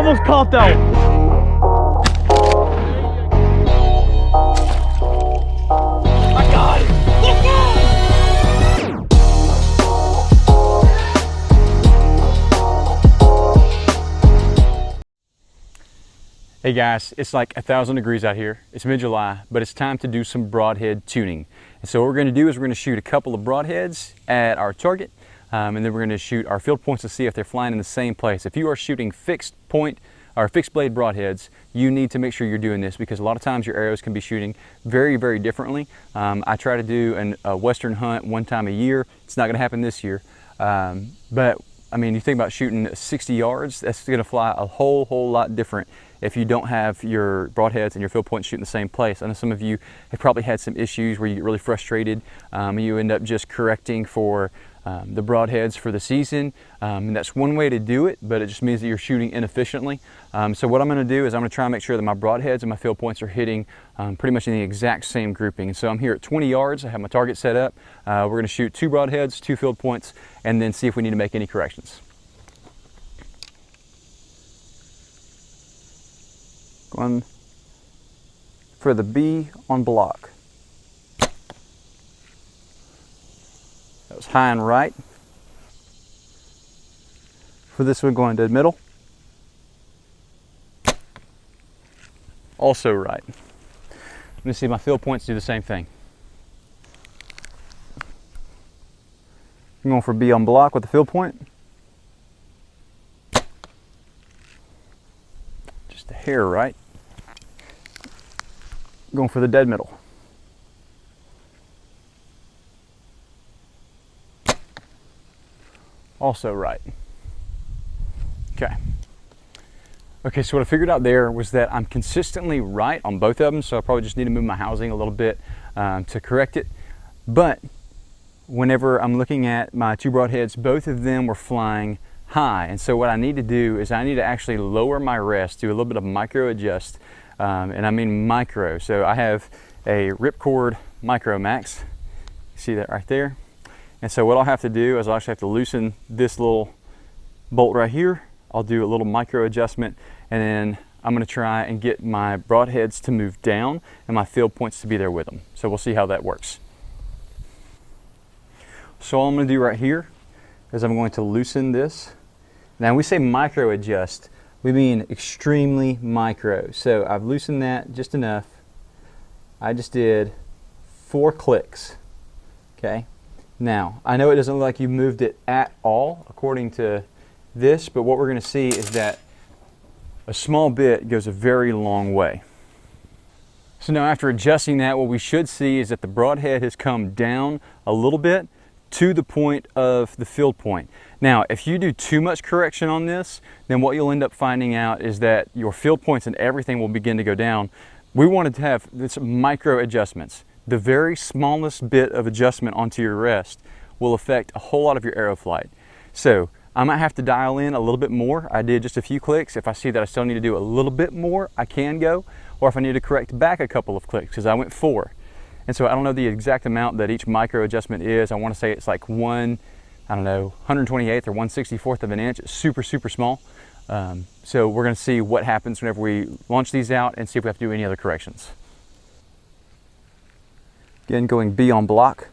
almost caught that one. I got it. Hey guys, it's like 1,000 degrees out here. It's mid-July, but it's time to do some broadhead tuning. And so what we're going to do is we're going to shoot a couple of broadheads at our target, and then we're going to shoot our field points to see if they're flying in the same place. If you are shooting fixed point or fixed blade broadheads, you need to make sure you're doing this because a lot of times your arrows can be shooting very, very differently. I try to do a western hunt one time a year. It's not going to happen this year, but I mean, you think about shooting 60 yards, that's going to fly a whole lot different if you don't have your broadheads and your field points shooting the same place. I know some of you have probably had some issues where you get really frustrated and you end up just correcting for the broadheads for the season. And that's one way to do it, but it just means that you're shooting inefficiently. So what I'm going to do is I'm going to try and make sure that my broadheads and my field points are hitting pretty much in the exact same grouping. And so I'm here at 20 yards. I have my target set up. We're going to shoot 2 broadheads, 2 field points, and then see if we need to make any corrections. Going for the B on block. That was high and right. For this one, going to middle. Also right. Let me see my field points do the same thing. I'm going for B on block with the field point. Just a hair right. Going for the dead middle. Also right. Okay, so what I figured out there was that I'm consistently right on both of them, so I probably just need to move my housing a little bit to correct it. But whenever I'm looking at my 2 broadheads, both of them were flying high. And so what I need to do is I need to actually lower my rest, do a little bit of micro adjust. And I mean micro. So I have a ripcord Micro Max. You see that right there? And so what I'll have to do is I'll actually have to loosen this little bolt right here. I'll do a little micro adjustment, and then I'm going to try and get my broadheads to move down and my field points to be there with them. So we'll see how that works. So all I'm going to do right here is I'm going to loosen this. Now when we say micro adjust, we mean extremely micro. So I've loosened that just enough. I just did 4 clicks. Okay. Now I know it doesn't look like you moved it at all according to this, but what we're going to see is that a small bit goes a very long way. So now after adjusting that, what we should see is that the broadhead has come down a little bit to the point of the field point. Now, if you do too much correction on this, then what you'll end up finding out is that your field points and everything will begin to go down. We wanted to have this micro adjustments. The very smallest bit of adjustment onto your rest will affect a whole lot of your arrow flight. So I might have to dial in a little bit more. I did just a few clicks. If I see that I still need to do a little bit more, I can go. Or if I need to correct back a couple of clicks, because I went 4. And so I don't know the exact amount that each micro adjustment is. I want to say it's like 128th or 1/64th of an inch. It's super small. So we're going to see what happens whenever we launch these out and see if we have to do any other corrections. Again, going B on block.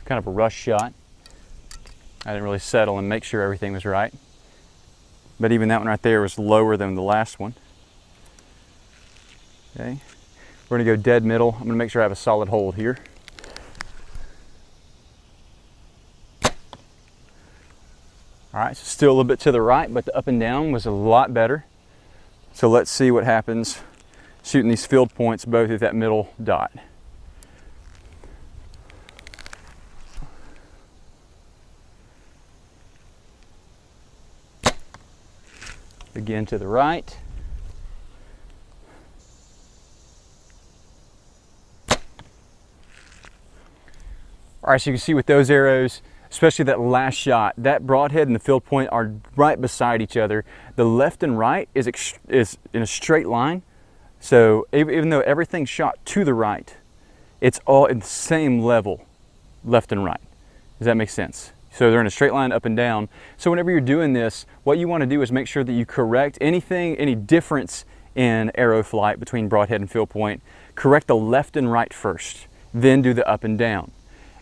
Kind of a rush shot. I didn't really settle and make sure everything was right. But even that one right there was lower than the last one. Okay, we're going to go dead middle. I'm going to make sure I have a solid hold here. All right, so still a little bit to the right, but the up and down was a lot better. So let's see what happens shooting these field points both at that middle dot. Again to the right. All right, so you can see with those arrows, especially that last shot, that broadhead and the field point are right beside each other. The left and right is in a straight line. So even though everything's shot to the right, it's all in the same level, left and right. Does that make sense? So they're in a straight line up and down. So whenever you're doing this, what you want to do is make sure that you correct any difference in arrow flight between broadhead and field point. Correct the left and right first, then do the up and down.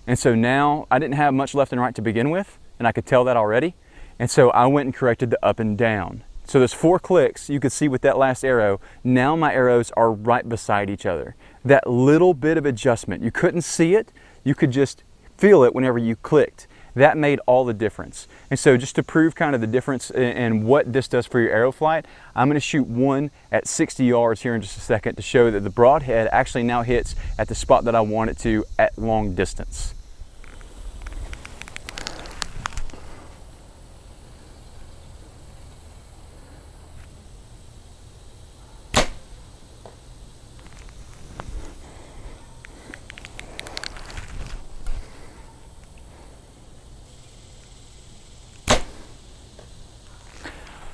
And so now I didn't have much left and right to begin with, and I could tell that already. And so I went and corrected the up and down. So those 4 clicks you could see with that last arrow, now my arrows are right beside each other. That little bit of adjustment, you couldn't see it, you could just feel it whenever you clicked. That made all the difference. And so just to prove kind of the difference in what this does for your arrow flight, I'm gonna shoot one at 60 yards here in just a second to show that the broadhead actually now hits at the spot that I want it to at long distance.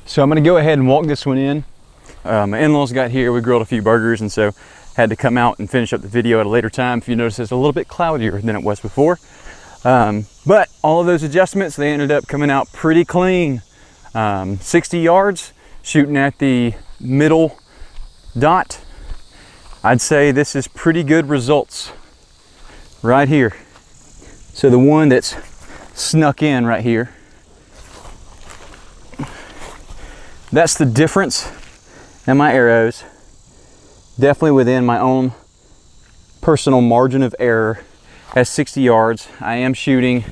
So I'm gonna go ahead and walk this one in. My in-laws got here, we grilled a few burgers, and so had to come out and finish up the video at a later time. If you notice, it's a little bit cloudier than it was before. But all of those adjustments, they ended up coming out pretty clean. 60 yards, shooting at the middle dot. I'd say this is pretty good results right here. So the one that's snuck in right here, that's the difference in my arrows. Definitely within my own personal margin of error at 60 yards. I am shooting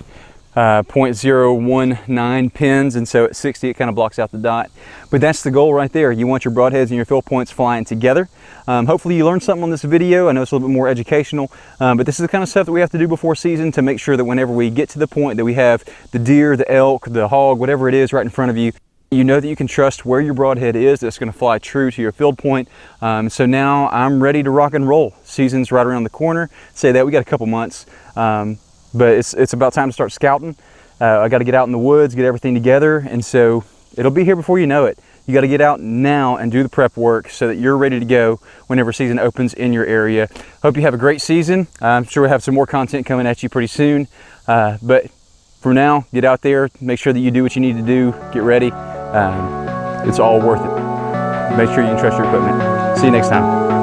0.019 pins, and so at 60 it kind of blocks out the dot. But that's the goal right there. You want your broadheads and your field points flying together. Hopefully you learned something on this video. I know it's a little bit more educational, but this is the kind of stuff that we have to do before season to make sure that whenever we get to the point that we have the deer, the elk, the hog, whatever it is right in front of you, you know that you can trust where your broadhead is, that's going to fly true to your field point. So now I'm ready to rock and roll. Season's right around the corner. Say that we got a couple months, but it's about time to start scouting. I got to get out in the woods, get everything together, and so it'll be here before you know it. You got to get out now and do the prep work so that you're ready to go whenever season opens in your area. Hope you have a great season. I'm sure we'll have some more content coming at you pretty soon, but for now, get out there, make sure that you do what you need to do, get ready. It's all worth it. Make sure you can trust your equipment. See you next time.